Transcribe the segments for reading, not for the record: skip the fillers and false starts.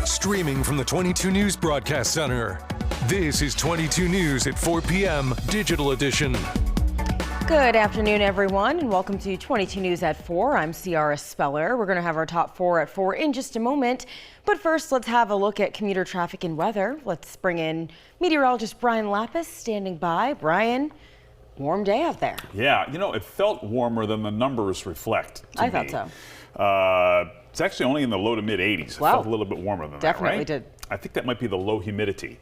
Streaming from the 22 News Broadcast Center. This is 22 News at 4 p.m. Digital Edition. Good afternoon, everyone, and welcome to 22 News at 4. I'm Ciara Speller. We're going to have our top 4 at 4 in just a moment. But first, let's have a look at commuter traffic and weather. Let's bring in meteorologist Brian Lapis standing by. Brian, warm day out there. Yeah, you know, it felt warmer than the numbers reflect to I me. thought so. It's actually only in the low to mid 80s. It Wow. felt a little bit warmer than Definitely that, right? did. I think that might be the low humidity.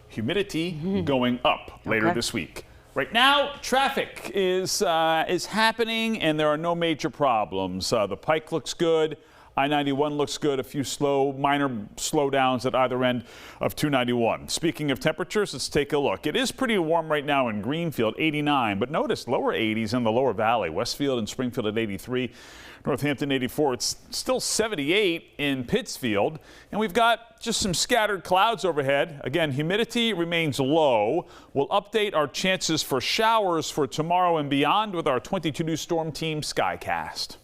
Humidity going up later this week. Right now, traffic is happening, and there are no major problems. The Pike looks good. I-91 looks good. A few minor slowdowns at either end of 291. Speaking of temperatures, let's take a look. It is pretty warm right now in Greenfield, 89, but notice lower 80s in the lower valley. Westfield and Springfield at 83. Northampton 84. It's still 78 in Pittsfield, and we've got just some scattered clouds overhead. Again, humidity remains low. We'll update our chances for showers for tomorrow and beyond with our 22 News Storm Team Skycast.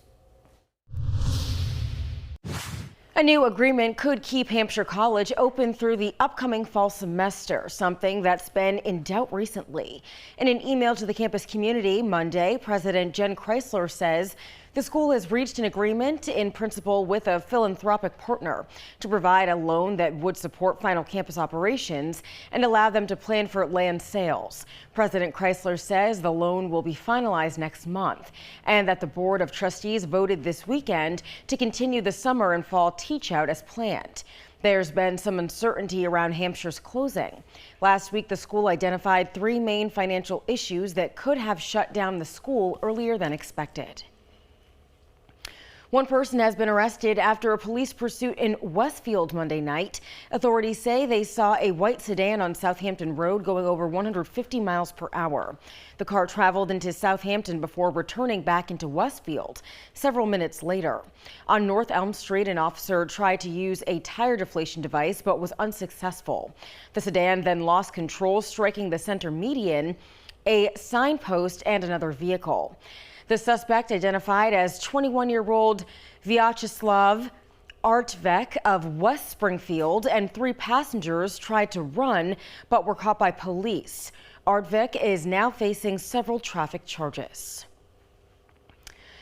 A new agreement could keep Hampshire College open through the upcoming fall semester, something that's been in doubt recently. In an email to the campus community Monday, President Jen Chrysler says the school has reached an agreement in principle with a philanthropic partner to provide a loan that would support final campus operations and allow them to plan for land sales. President Chrysler says the loan will be finalized next month and that the Board of Trustees voted this weekend to continue the summer and fall teach out as planned. There's been some uncertainty around Hampshire's closing. Last week, the school identified 3 main financial issues that could have shut down the school earlier than expected. One person has been arrested after a police pursuit in Westfield Monday night. Authorities say they saw a white sedan on Southampton Road going over 150 miles per hour. The car traveled into Southampton before returning back into Westfield several minutes later. On North Elm Street, an officer tried to use a tire deflation device but was unsuccessful. The sedan then lost control, striking the center median, a signpost, and another vehicle. The suspect, identified as 21-year-old Vyacheslav Artvek of West Springfield, and 3 passengers tried to run but were caught by police. Artvek is now facing several traffic charges.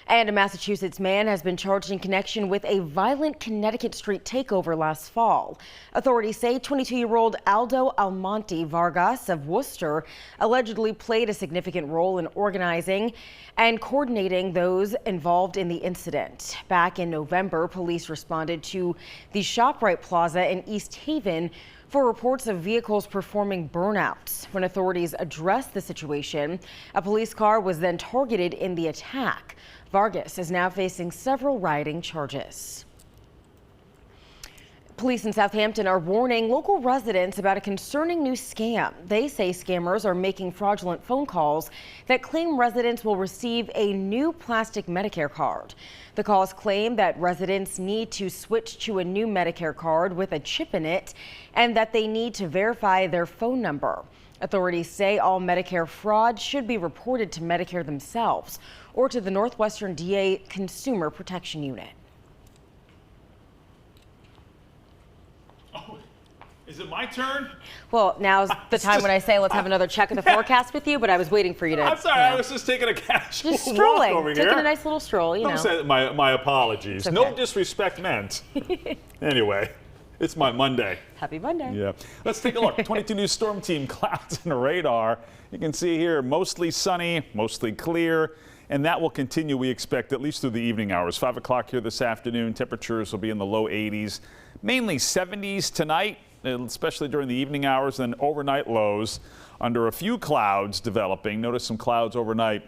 And a Massachusetts man has been charged in connection with a violent Connecticut street takeover last fall. Authorities say 22-year-old Aldo Almonte Vargas of Worcester allegedly played a significant role in organizing and coordinating those involved in the incident. Back in November, police responded to the ShopRite Plaza in East Haven for reports of vehicles performing burnouts. When authorities addressed the situation, a police car was then targeted in the attack. Vargas is now facing several rioting charges. Police in Southampton are warning local residents about a concerning new scam. They say scammers are making fraudulent phone calls that claim residents will receive a new plastic Medicare card. The calls claim that residents need to switch to a new Medicare card with a chip in it and that they need to verify their phone number. Authorities say all Medicare fraud should be reported to Medicare themselves or to the Northwestern DA Consumer Protection Unit. Oh, is it my turn? Well, now's the time when I say let's have another check of the forecast with you, but I was waiting for you to. I'm sorry, I was just taking a casual just walk strolling, over here. taking a nice little stroll, you know. Say my apologies. Okay. No disrespect meant. Anyway, it's my Monday. Happy Monday. Yeah. Let's take a look. 22 News Storm Team clouds and radar. You can see here mostly sunny, mostly clear. And that will continue, we expect, at least through the evening hours. 5 o'clock here this afternoon. Temperatures will be in the low 80s, mainly 70s tonight, especially during the evening hours. Then overnight lows under a few clouds developing. Notice some clouds overnight.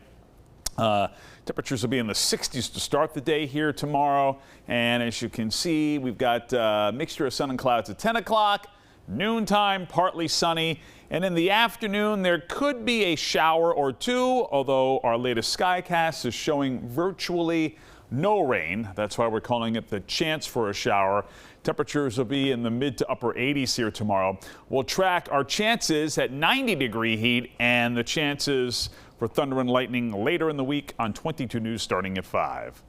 Temperatures will be in the 60s to start the day here tomorrow. And as you can see, we've got a mixture of sun and clouds at 10 o'clock. Noontime, partly sunny. And in the afternoon, there could be a shower or two, although our latest Skycast is showing virtually no rain. That's why we're calling it the chance for a shower. Temperatures will be in the mid to upper 80s here tomorrow. We'll track our chances at 90-degree heat and the chances for thunder and lightning later in the week on 22 News starting at 5.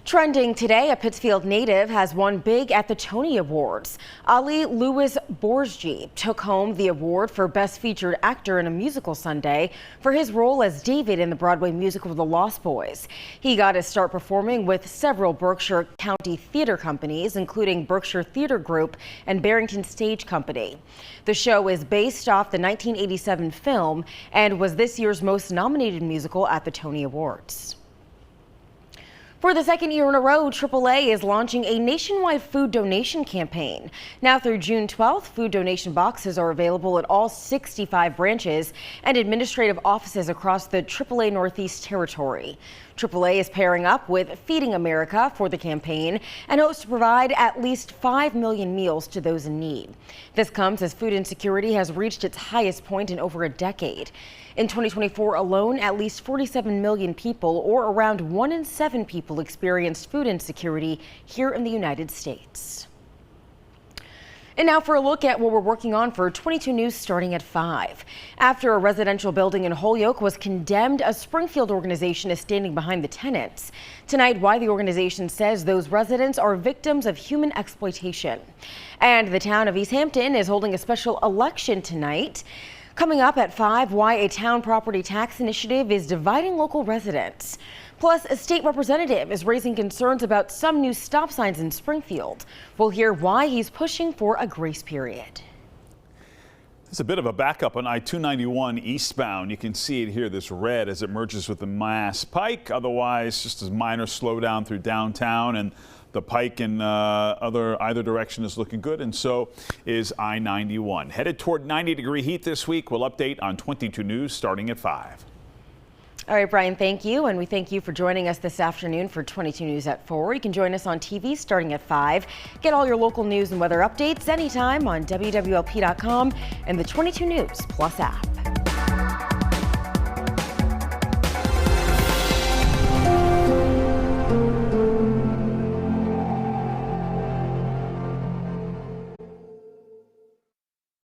Trending today, a Pittsfield native has won big at the Tony Awards. Ali Louis Borzji took home the award for Best Featured Actor in a Musical Sunday for his role as David in the Broadway musical The Lost Boys. He got his start performing with several Berkshire County theater companies, including Berkshire Theater Group and Barrington Stage Company. The show is based off the 1987 film and was this year's most nominated musical at the Tony Awards. For the second year in a row, AAA is launching a nationwide food donation campaign. Now through June 12th, food donation boxes are available at all 65 branches and administrative offices across the AAA Northeast Territory. AAA is pairing up with Feeding America for the campaign and hopes to provide at least 5 million meals to those in need. This comes as food insecurity has reached its highest point in over a decade. In 2024 alone, at least 47 million people, or around 1 in 7 people, experienced food insecurity here in the United States. And now for a look at what we're working on for 22 News starting at 5. After a residential building in Holyoke was condemned, a Springfield organization is standing behind the tenants. Tonight, why the organization says those residents are victims of human exploitation. And the town of East Hampton is holding a special election tonight. Coming up at 5, why a town property tax initiative is dividing local residents. Plus, a state representative is raising concerns about some new stop signs in Springfield. We'll hear why he's pushing for a grace period. There's a bit of a backup on I-291 eastbound. You can see it here, this red, as it merges with the Mass Pike. Otherwise, just a minor slowdown through downtown, and the Pike in either direction is looking good, and so is I-91. Headed toward 90-degree heat this week. We'll update on 22 News starting at 5. All right, Brian, thank you. And we thank you for joining us this afternoon for 22 News at 4. You can join us on TV starting at 5. Get all your local news and weather updates anytime on wwlp.com and the 22 News Plus app.